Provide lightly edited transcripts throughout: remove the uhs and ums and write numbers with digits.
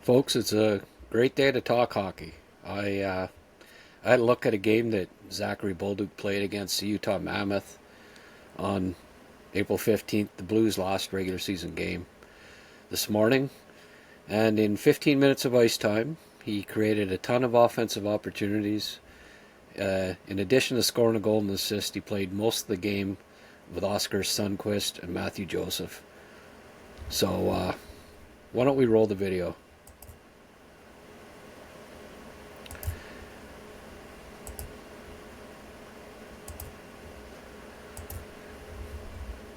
Folks, it's a great day to talk hockey. I had a look at a game that Zachary Bolduc played against the Utah Mammoth on April 15th. The Blues lost regular season game this morning, and in 15 minutes of ice time, he created a ton of offensive opportunities. In addition to scoring a goal and assist, he played most of the game with Oscar Sundqvist and Matthew Joseph. So, why don't we roll the video?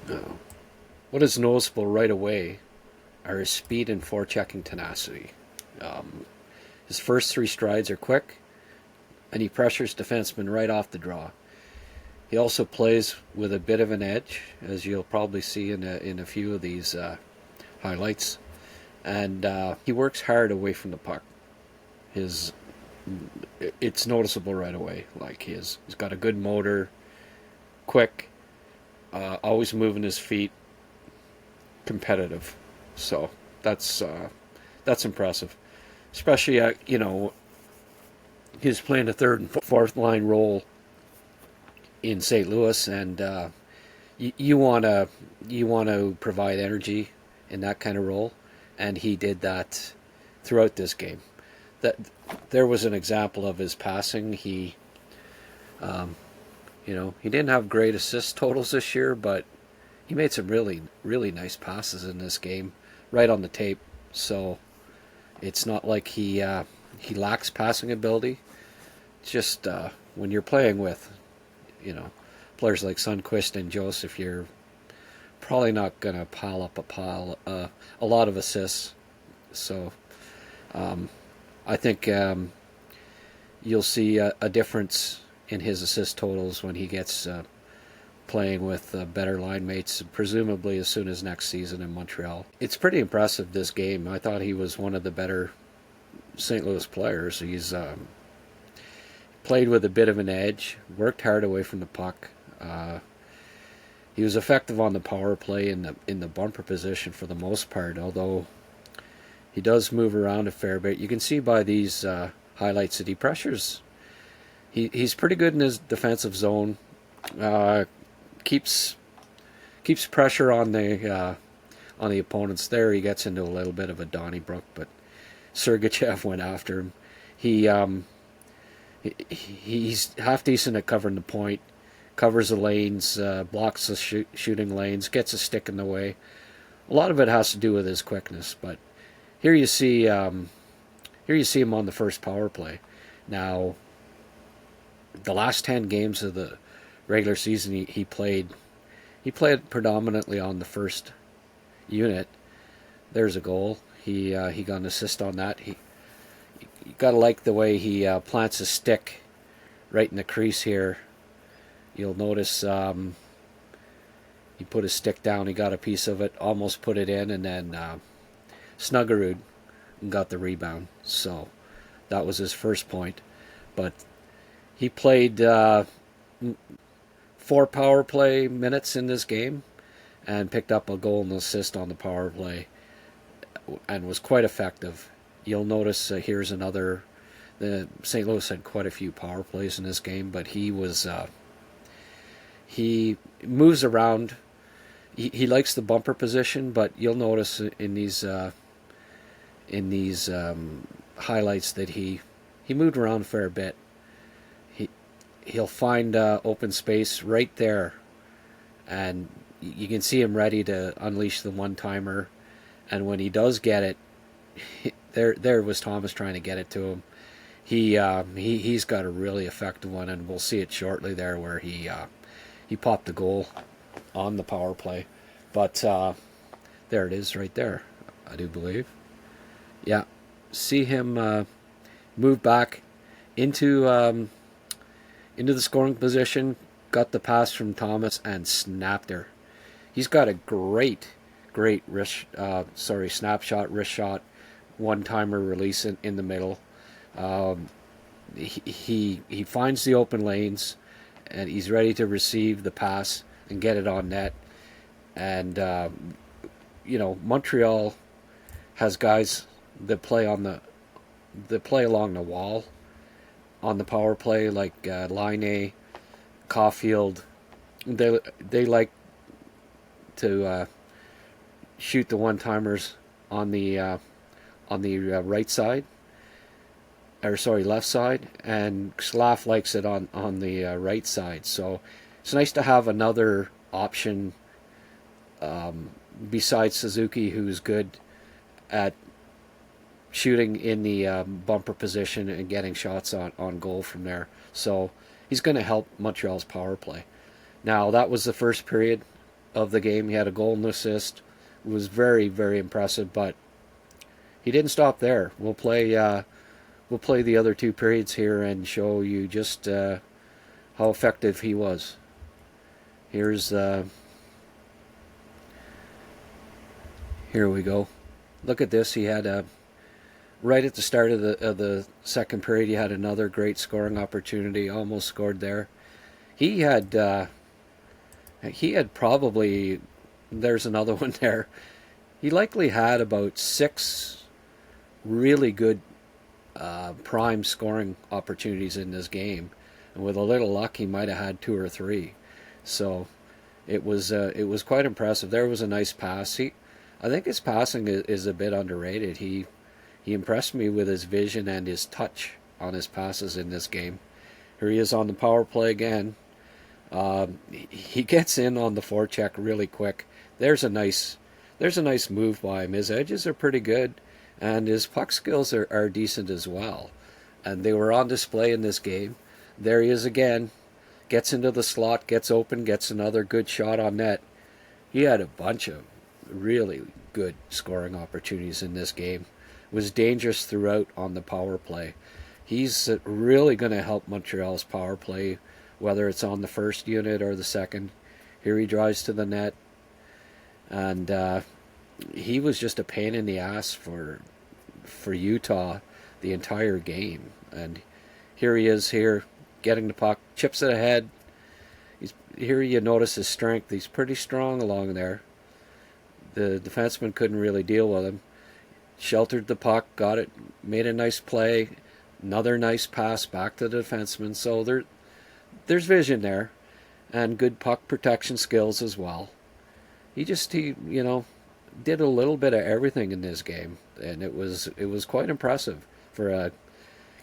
Now, what is noticeable right away are his speed and forechecking tenacity. His first three strides are quick, and he pressures defensemen right off the draw. He also plays with a bit of an edge, as you'll probably see in a few of these highlights, and he works hard away from the puck. His It's noticeable right away. Like he's got a good motor, quick, always moving his feet, competitive. So that's impressive, especially he's playing a third and fourth line role in St. Louis, and you want to provide energy in that kind of role, and he did that throughout this game. That there was an example of his passing. He didn't have great assist totals this year, but he made some really, really nice passes in this game, right on the tape. So it's not like he lacks passing ability. It's just when you're playing with, players like Sundqvist and Joseph, you're probably not gonna pile up a lot of assists. So I think you'll see a difference in his assist totals when he gets playing with better line mates, presumably as soon as next season in Montreal. It's pretty impressive, this game. I thought he was one of the better St. Louis players. He's played with a bit of an edge, worked hard away from the puck. He was effective on the power play in the bumper position for the most part, although he does move around a fair bit. You can see by these highlights that he pressures. He's pretty good in his defensive zone. Keeps pressure on the opponents. There, he gets into a little bit of a Donnybrook, but Sergachev went after him. He's half decent at covering the point, covers the lanes, blocks the shooting lanes, gets a stick in the way. A lot of it has to do with his quickness, but here you see him on the first power play. Now, the last 10 games of the regular season, he played predominantly on the first unit. There's a goal. He got an assist on that. You gotta like the way he plants his stick right in the crease here. You'll notice he put his stick down. He got a piece of it, almost put it in, and then Snuggerud got the rebound. So that was his first point. But he played 4 power play minutes in this game and picked up a goal and assist on the power play and was quite effective. You'll notice here's another. The St. Louis had quite a few power plays in this game, but he moves around. He likes the bumper position, but you'll notice in these highlights that he moved around a fair bit. He'll find open space right there, and you can see him ready to unleash the one-timer. And when he does get it, there was Thomas trying to get it to him. He's got a really effective one, and we'll see it shortly there where he popped the goal on the power play. But there it is right there, I do believe. Yeah, see him move back into the scoring position, got the pass from Thomas, and snapped her. He's got a great snapshot, wrist shot, one-timer release in the middle. He finds the open lanes, and he's ready to receive the pass and get it on net. And Montreal has guys that play along the wall on the power play, like Line, Caulfield. They like to shoot the one timers on the right side, or sorry, left side, and Slav likes it on the right side. So it's nice to have another option besides Suzuki, who's good at shooting in the bumper position and getting shots on goal from there. So he's going to help Montreal's power play. Now, that was the first period of the game. He had a goal and assist. It was very, very impressive, but he didn't stop there. We'll play the other two periods here and show you just how effective he was. Here we go. Look at this. He had right at the start of the second period. He had another great scoring opportunity. Almost scored there. He had probably. There's another one there. He likely had about 6 really good prime scoring opportunities in this game, and with a little luck, he might have had 2 or 3. So it was quite impressive. There was a nice pass. I think his passing is a bit underrated. He impressed me with his vision and his touch on his passes in this game. Here he is on the power play again. He gets in on the forecheck really quick. There's a nice move by him. His edges are pretty good, and his puck skills are decent as well. And they were on display in this game. There he is again. Gets into the slot, gets open, gets another good shot on net. He had a bunch of really good scoring opportunities in this game. Was dangerous throughout on the power play. He's really going to help Montreal's power play, whether it's on the first unit or the second. Here he drives to the net, and he was just a pain in the ass for Utah the entire game. And here he is here, getting the puck, chips it ahead. Here you notice his strength. He's pretty strong along there. The defenseman couldn't really deal with him. Sheltered the puck, got it, made a nice play. Another nice pass back to the defenseman. So there's vision there, and good puck protection skills as well. He did a little bit of everything in this game, and it was quite impressive for a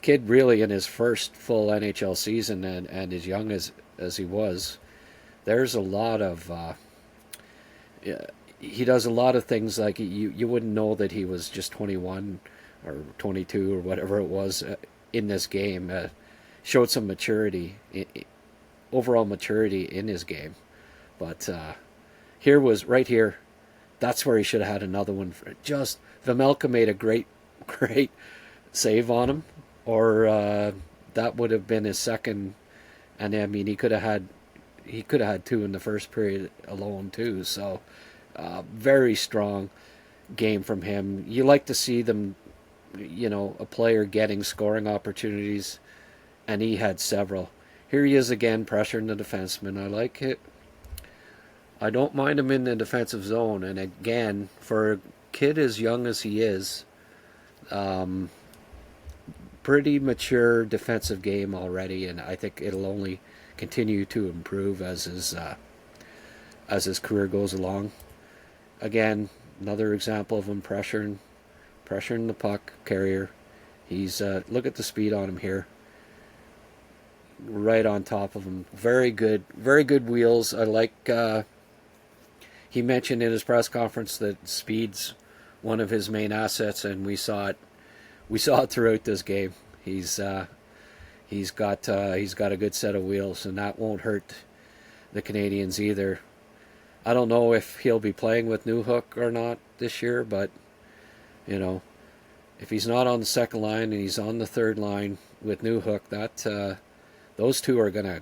kid really in his first full NHL season, and as young as he was. There's a lot of he does a lot of things like you wouldn't know that he was just 21 or 22 or whatever it was in this game. Showed some maturity, overall maturity in his game. But here was right here. That's where he should have had another one. Vejmelka made a great save on him, or that would have been his second. And I mean, he could have had 2 in the first period alone too. So very strong game from him. You like to see them, a player getting scoring opportunities, and he had several. Here he is again, pressuring the defenseman. I like it. I don't mind him in the defensive zone. And again, for a kid as young as he is, pretty mature defensive game already, and I think it'll only continue to improve as his career goes along. Again, another example of him pressuring the puck carrier. He's look at the speed on him here. Right on top of him. Very good wheels. I like. He mentioned in his press conference that speed's one of his main assets, and we saw it throughout this game. He's got a good set of wheels, and that won't hurt the Canadians either. I don't know if he'll be playing with Newhook or not this year, but if he's not on the second line and he's on the third line with Newhook, that those two are going to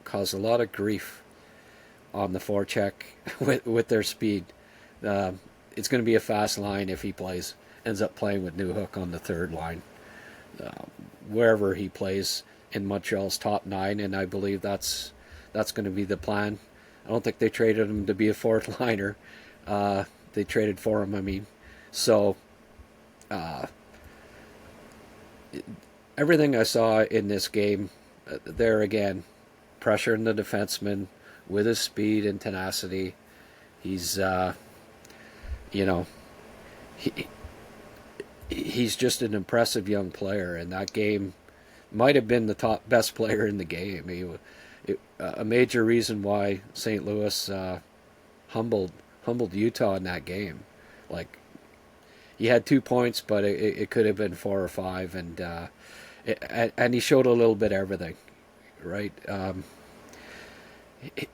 cause a lot of grief on the forecheck with their speed. It's going to be a fast line if he ends up playing with Newhook on the third line. Wherever he plays in Montreal's top 9, and I believe that's going to be the plan. I don't think they traded him to be a fourth liner. They traded for him, I mean. So Everything I saw in this game, there again, pressuring the defenseman with his speed and tenacity. He's, you know, he, he's just an impressive young player, and that game might have been the top best player in the game. A major reason why St. Louis humbled Utah in that game. Like, he had 2 points, but it could have been 4 or 5, and he showed a little bit of everything, right?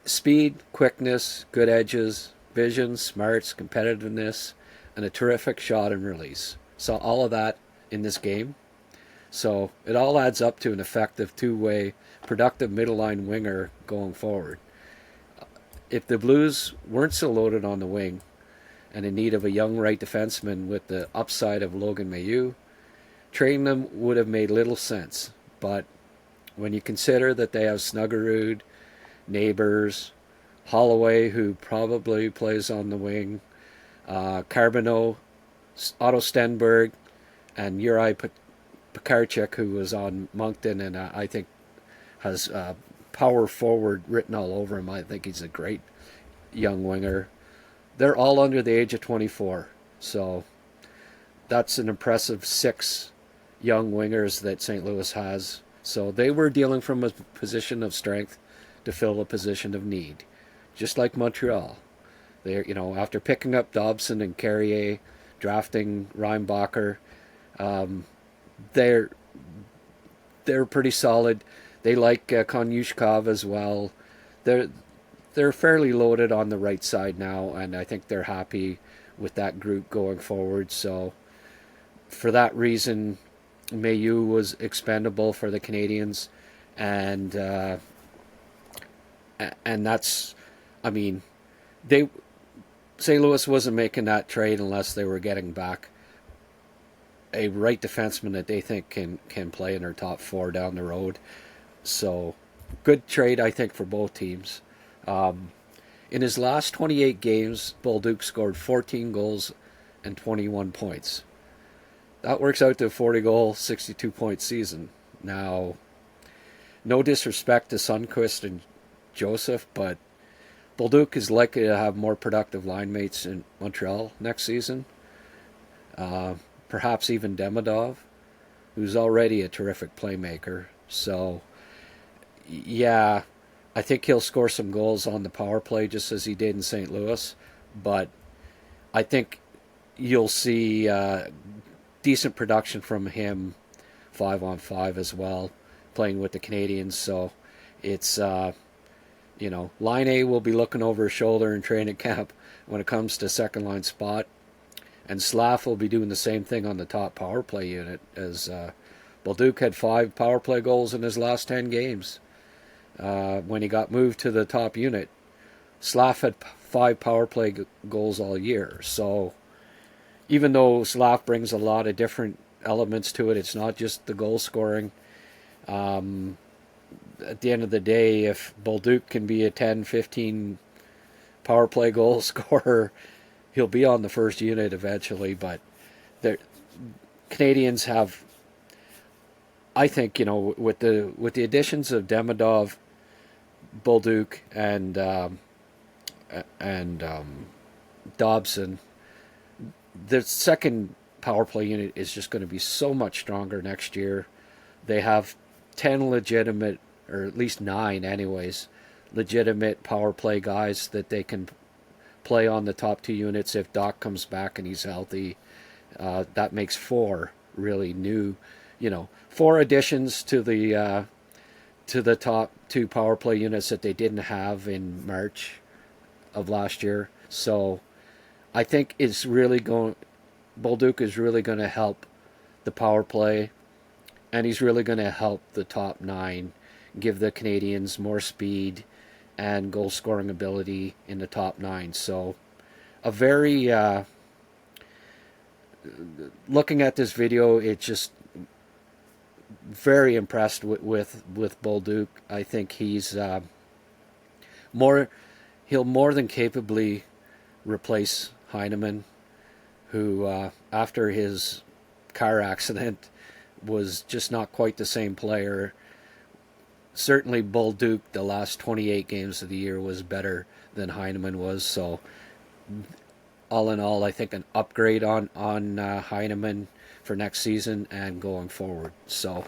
Speed, quickness, good edges, vision, smarts, competitiveness, and a terrific shot and release. Saw all of that in this game. So it all adds up to an effective two-way, productive middle line winger going forward. If the Blues weren't so loaded on the wing and in need of a young right defenseman with the upside of Logan Mailloux, trading them would have made little sense. But when you consider that they have Snuggerud, Neighbors, Holloway, who probably plays on the wing, Carbonneau, Otto Stenberg, and Uri Pekarchik, who was on Moncton and I think has power forward written all over him. I think he's a great young winger. They're all under the age of 24. So that's an impressive 6 young wingers that St. Louis has. So they were dealing from a position of strength to fill a position of need, just like Montreal. They're, after picking up Dobson and Carrier, drafting Reinbacher, they're pretty solid. They like Konyushkov as well. They're fairly loaded on the right side now, and I think they're happy with that group going forward. So for that reason, Mailloux was expendable for the Canadians, and that's, St. Louis wasn't making that trade unless they were getting back a right defenseman that they think can play in their top 4 down the road. So good trade, I think, for both teams. In his last 28 games, Bolduc scored 14 goals and 21 points. That works out to a 40-goal, 62-point season. Now, no disrespect to Sundqvist and Joseph, but Bolduc is likely to have more productive line mates in Montreal next season. Perhaps even Demidov, who's already a terrific playmaker. So, yeah, I think he'll score some goals on the power play just as he did in St. Louis. But I think you'll see decent production from him 5-on-5 as well, playing with the Canadians. So it's, Line A will be looking over his shoulder in training camp when it comes to second line spot. And Slav will be doing the same thing on the top power play unit, as Bolduc had 5 power play goals in his last 10 games. When he got moved to the top unit, Slav had 5 power play goals all year. So even though Slav brings a lot of different elements to it, it's not just the goal scoring. At the end of the day, if Bolduc can be a 10, 15 power play goal scorer, he'll be on the first unit eventually. But the Canadians have, I think, with the additions of Demidov, Bolduc, and Dobson, the second power play unit is just going to be so much stronger next year. They have 10 legitimate, or at least 9 anyways, legitimate power play guys that they can play on the top 2 units if Doc comes back and he's healthy. That makes 4 really new, 4 additions to the top 2 power play units that they didn't have in March of last year. So I think Bolduc is really going to help the power play, and he's really going to help the top 9, give the Canadians more speed and goal scoring ability in the top 9. So a very, looking at this video, it's just very impressed with Bolduc. I think he's he'll more than capably replace Heineman, who after his car accident, was just not quite the same player. Certainly Bolduc, the last 28 games of the year, was better than Heineman was. So all in all, I think an upgrade on Heineman for next season and going forward. So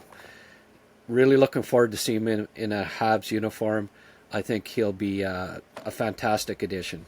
really looking forward to seeing him in a Habs uniform. I think he'll be a fantastic addition.